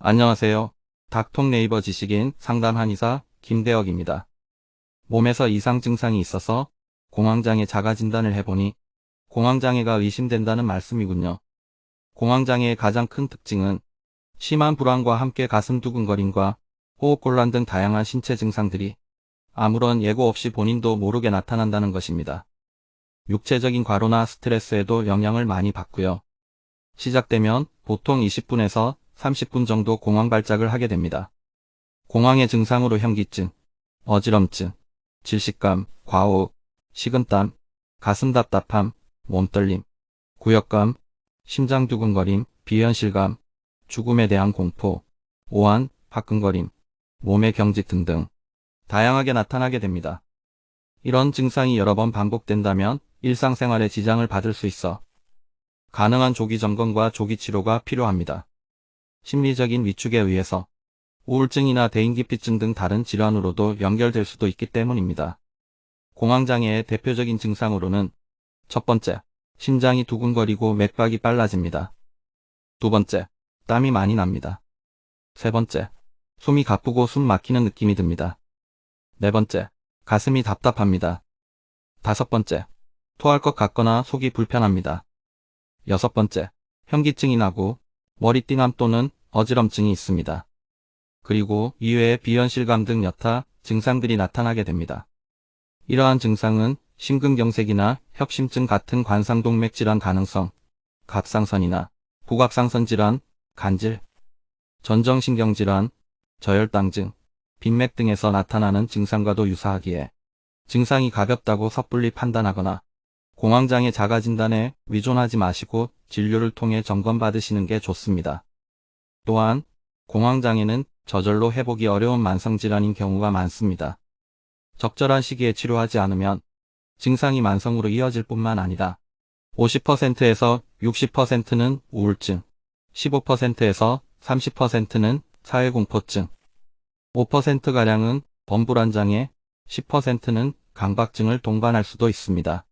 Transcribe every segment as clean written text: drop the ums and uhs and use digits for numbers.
안녕하세요. 닥통 네이버 지식인 상담 한의사 김대혁입니다. 몸에서 이상 증상이 있어서 공황장애 자가 진단을 해보니 공황장애가 의심된다는 말씀이군요. 공황장애의 가장 큰 특징은 심한 불안과 함께 가슴 두근거림과 호흡곤란 등 다양한 신체 증상들이 아무런 예고 없이 본인도 모르게 나타난다는 것입니다. 육체적인 과로나 스트레스에도 영향을 많이 받고요. 시작되면 보통 20분에서 30분 정도 공황 발작을 하게 됩니다. 공황의 증상으로 현기증, 어지럼증, 질식감, 과호흡, 식은땀, 가슴 답답함, 몸떨림, 구역감, 심장 두근거림, 비현실감, 죽음에 대한 공포, 오한, 화끈거림, 몸의 경직 등등 다양하게 나타나게 됩니다. 이런 증상이 여러 번 반복된다면 일상생활에 지장을 받을 수 있어 가능한 조기 점검과 조기 치료가 필요합니다. 심리적인 위축에 의해서 우울증이나 대인기피증 등 다른 질환으로도 연결될 수도 있기 때문입니다. 공황장애의 대표적인 증상으로는 첫 번째, 심장이 두근거리고 맥박이 빨라집니다. 두 번째, 땀이 많이 납니다. 세 번째, 숨이 가쁘고 숨 막히는 느낌이 듭니다. 네 번째, 가슴이 답답합니다. 다섯 번째, 토할 것 같거나 속이 불편합니다. 여섯 번째, 현기증이 나고 머리띵함 또는 어지럼증이 있습니다. 그리고 이외에 비현실감 등 여타 증상들이 나타나게 됩니다. 이러한 증상은 심근경색이나 협심증 같은 관상동맥 질환 가능성, 갑상선이나 부갑상선 질환, 간질, 전정신경질환, 저혈당증, 빈맥 등에서 나타나는 증상과도 유사하기에 증상이 가볍다고 섣불리 판단하거나 공황장애 자가진단에 의존하지 마시고 진료를 통해 점검받으시는 게 좋습니다. 또한 공황장애는 저절로 회복이 어려운 만성질환인 경우가 많습니다. 적절한 시기에 치료하지 않으면 증상이 만성으로 이어질 뿐만 아니라 50%에서 60%는 우울증, 15%에서 30%는 사회공포증, 5%가량은 범불안장애, 10%는 강박증을 동반할 수도 있습니다.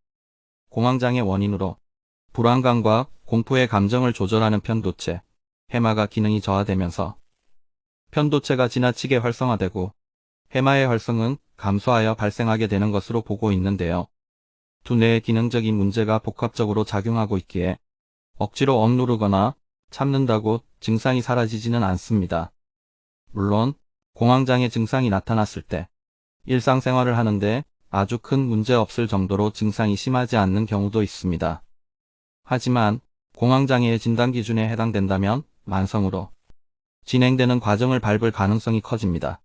공황장애 원인으로 불안감과 공포의 감정을 조절하는 편도체, 해마가 기능이 저하되면서 편도체가 지나치게 활성화되고 해마의 활성은 감소하여 발생하게 되는 것으로 보고 있는데요. 두뇌의 기능적인 문제가 복합적으로 작용하고 있기에 억지로 억누르거나 참는다고 증상이 사라지지는 않습니다. 물론 공황장애 증상이 나타났을 때 일상생활을 하는데 아주 큰 문제 없을 정도로 증상이 심하지 않는 경우도 있습니다. 하지만 공황장애의 진단 기준에 해당된다면 만성으로 진행되는 과정을 밟을 가능성이 커집니다.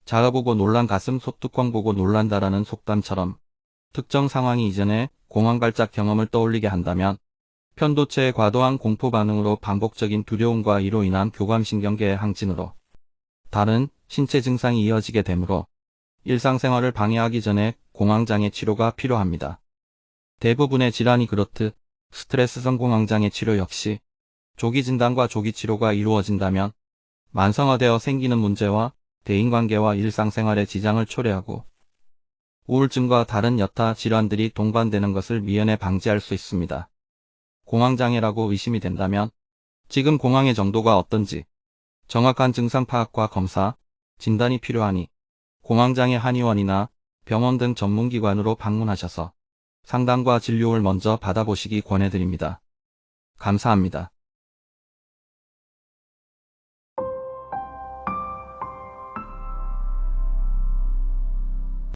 자아 보고 놀란 가슴 소뚜껑 보고 놀란다라는 속담처럼 특정 상황이 이전에 공황 발작 경험을 떠올리게 한다면 편도체의 과도한 공포 반응으로 반복적인 두려움과 이로 인한 교감신경계의 항진으로 다른 신체 증상이 이어지게 되므로 일상생활을 방해하기 전에 공황장애 치료가 필요합니다. 대부분의 질환이 그렇듯 스트레스성 공황장애 치료 역시 조기 진단과 조기 치료가 이루어진다면 만성화되어 생기는 문제와 대인관계와 일상생활의 지장을 초래하고 우울증과 다른 여타 질환들이 동반되는 것을 미연에 방지할 수 있습니다. 공황장애라고 의심이 된다면 지금 공황의 정도가 어떤지 정확한 증상 파악과 검사, 진단이 필요하니 공황장애 한의원이나 병원 등 전문기관으로 방문하셔서 상담과 진료를 먼저 받아보시기 권해드립니다. 감사합니다.